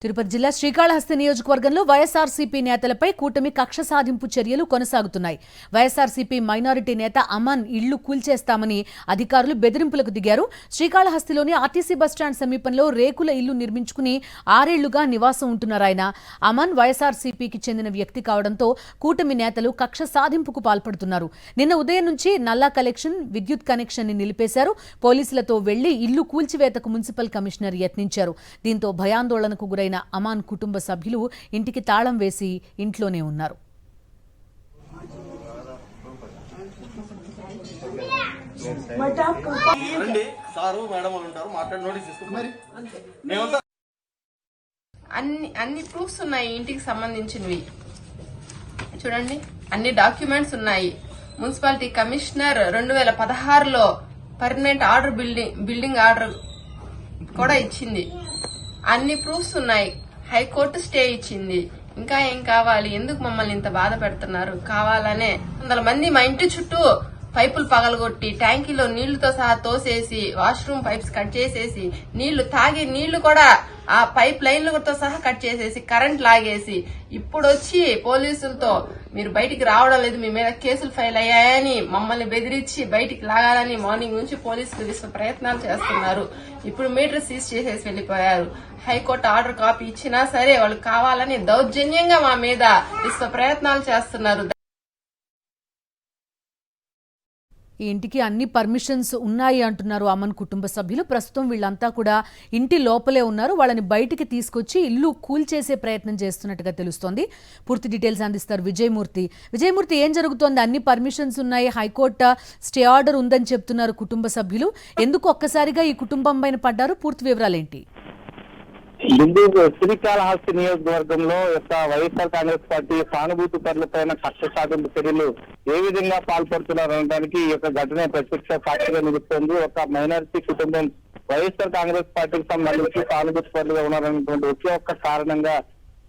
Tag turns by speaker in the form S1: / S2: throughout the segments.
S1: తిరుపతి జిల్లా శ్రీకాళహస్తి నియోజకవర్గంలో వైఎస్ఆర్సీపీ నేతలపై కూటమి కక్ష సాధింపు చర్యలు కొనసాగుతున్నాయి. వైఎస్ఆర్సీపీ మైనారిటీ నేత అమన్ ఇళ్లు కూల్చేస్తామని అధికారులు బెదిరింపులకు దిగారు. శ్రీకాళహస్తిలోని ఆర్టీసీ బస్టాండ్ సమీపంలో రేకుల ఇల్లు నిర్మించుకుని 6 ఏళ్లుగా నివాసం ఉంటున్నారాయన. అమన్ వైఎస్ఆర్సీపీకి చెందిన వ్యక్తి కావడంతో కూటమి నేతలు కక్ష సాధింపుకు పాల్పడుతున్నారు. నిన్న ఉదయం నుంచి నల్లా కలెక్షన్, విద్యుత్ కనెక్షన్ ని నిలిపేశారు. పోలీసులతో వెళ్లి ఇల్లు కూల్చివేతకు మున్సిపల్ కమిషనర్ యత్నించారు. దీంతో భయాందోళనకు గురైన అమాన్ కుటుంబ సభ్యులు ఇంటికి తాళం వేసి ఇంట్లోనే ఉన్నారు.
S2: అన్ని ప్రూఫ్స్ ఉన్నాయి, ఇంటికి సంబంధించినవి చూడండి, అన్ని డాక్యుమెంట్స్ ఉన్నాయి. మున్సిపాలిటీ కమిషనర్ 2016లో పర్మనెంట్ ఆర్డర్ బిల్డింగ్ ఆర్డర్ కూడా ఇచ్చింది. అన్ని ప్రూఫ్స్ ఉన్నాయి. హైకోర్టు స్టే ఇచ్చింది. ఇంకా ఏం కావాలి? ఎందుకు మమ్మల్ని ఇంత బాధ పెడుతున్నారు? కావాలనే 100 మంది మా ఇంటి చుట్టూ పైపులు పగలగొట్టి ట్యాంకీలో నీళ్లతో సహా తోసేసి వాష్రూమ్ పైప్స్ కట్ చేసేసి నీళ్లు తాగే నీళ్లు కూడా ఆ పైప్ లైన్లతో సహా కట్ చేసేసి కరెంట్ లాగేసి ఇప్పుడు వచ్చి పోలీసులతో మీరు బయటికి రావడం లేదు, మీ మీద కేసులు ఫైల్ అయ్యాయని మమ్మల్ని బెదిరించి బయటికి లాగాలని మార్నింగ్ నుంచి పోలీసులు విశ్వ ప్రయత్నాలు చేస్తున్నారు. ఇప్పుడు మీటర్ సీజ్ చేసేసి వెళ్లిపోయారు. హైకోర్టు ఆర్డర్ కాపీ ఇచ్చినా సరే వాళ్ళు కావాలని దౌర్జన్యంగా మా మీద విశ్వ ప్రయత్నాలు చేస్తున్నారు.
S1: ఈ ఇంటికి అన్ని పర్మిషన్స్ ఉన్నాయి అంటున్నారు అమన్ కుటుంబ సభ్యులు. ప్రస్తుతం వీళ్ళంతా కూడా ఇంటి లోపలే ఉన్నారు. వాళ్ళని బయటికి తీసుకొచ్చి ఇల్లు కూల్చేసే ప్రయత్నం చేస్తున్నట్టుగా తెలుస్తోంది. పూర్తి డీటెయిల్స్ అందిస్తారు విజయమూర్తి. విజయమూర్తి, ఏం జరుగుతోంది? అన్ని పర్మిషన్స్ ఉన్నాయి, హైకోర్టు స్టే ఆర్డర్ ఉందని చెప్తున్నారు కుటుంబ సభ్యులు. ఎందుకు ఒక్కసారిగా ఈ కుటుంబం పైన పడ్డారు? పూర్తి వివరాలేంటి?
S3: శ్రీకాళహస్తి నియోజకవర్గంలో వైఎస్ఆర్ కాంగ్రెస్ పార్టీ సానుభూతి పరులపైన కక్ష సాధింపు చర్యలు ఏ విధంగా పాల్పడుతున్నారు అనడానికి ఈ యొక్క ఘటన ప్రత్యక్ష సాక్షిగా నిలుస్తోంది. ఒక మైనారిటీ కుటుంబం వైఎస్ఆర్ కాంగ్రెస్ పార్టీకి సంబంధించి సానుభూతి పరులుగా ఉన్నారనేటువంటి ఒకే ఒక్క కారణంగా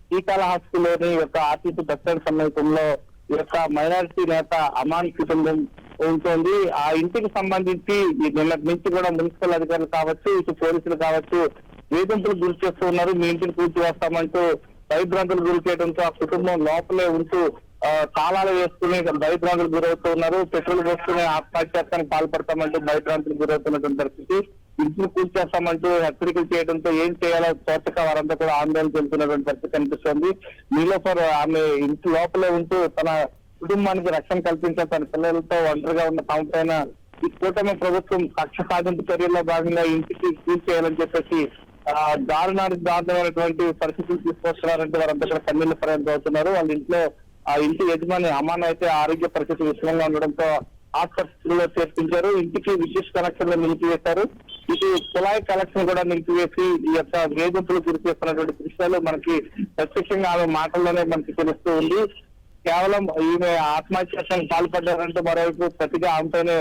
S3: శ్రీకాళహస్తిలోని యొక్క ఆర్టీసీ బస్టాండ్ సమీపంలో ఈ యొక్క మైనారిటీ నేత అమాన్ కుటుంబం ఉంటుంది. ఆ ఇంటికి సంబంధించి నిన్నటి నుంచి కూడా మున్సిపల్ అధికారులు కావచ్చు, ఇటు పోలీసులు కావచ్చు వేధింపులు గురి చేస్తూ ఉన్నారు. మీ ఇంటిని కూర్చి వేస్తామంటూ భయభ్రాంతులు గురి చేయడంతో ఆ కుటుంబం లోపలే ఉంటూ తాళాలు వేసుకుని భయభ్రాంతులు గురవుతూ ఉన్నారు. పెట్రోల్ పోసుకుని ఆత్మహత్యానికి పాల్పడతామంటూ భయభ్రాంతులు గురవుతున్నటువంటి పరిస్థితి. ఇంటిని కూల్చేస్తామంటూ హెచ్చరికలు చేయడంతో ఏం చేయాలో తోచక వారంతా కూడా ఆందోళన చెందుతున్నటువంటి పరిస్థితి కనిపిస్తోంది. నీలోఫర్ ఆమె ఇంటి లోపలే ఉంటూ తన కుటుంబానికి రక్షణ కల్పించాలి, తన పిల్లలతో ఒంటరిగా ఉన్న తమ పైన ఈ కూటమి ప్రభుత్వం కక్ష సాధింపు చర్యల్లో భాగంగా ఇంటికి కూల్చేయాలని చెప్పేసి దారుణమైనటువంటి పరిస్థితులు తీసుకొస్తున్నారంటే వారంతా కూడా కన్నీళ్లు పర్యంతం అవుతున్నారు. వాళ్ళ ఇంట్లో ఆ ఇంటి యజమాని అమాన్ అయితే ఆరోగ్య పరిస్థితి విషమంగా ఉండడంతో ఆసుపత్రిలో చేర్పించారు. ఇంటికి విద్యుత్ కనెక్షన్ నిలిపివేశారు. ఇటు కుళాయి కనెక్షన్ కూడా నిలిపివేసి ఈ యొక్క వేధింపులు గురి చేస్తున్నటువంటి దృశ్యాలు మనకి ప్రత్యక్షంగా ఆమె మాటల్లోనే మనకి తెలుస్తూ ఉంది. కేవలం ఈమె ఆత్మహత్యానికి పాల్పడ్డారంటే మరోవైపు ప్రతిగా ఆమెతోనే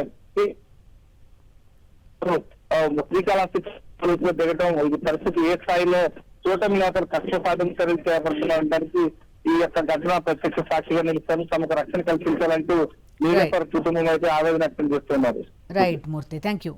S3: శ్రీకాళహస్తి దిగటం, ఈ పరిస్థితి ఏ స్థాయిలో కూటమి నేతలు కక్ష సాధింపు చర్యలు చేపడుతున్నారనడానికి ఈ యొక్క ఘటన ప్రత్యక్ష సాక్షిగా నిలుస్తాను. తమకు రక్షణ కల్పించాలంటూ నీలేశ్వర కుటుంబం అయితే ఆవేదన వ్యక్తం చేస్తున్నారు.
S1: Right Murthy, thank you.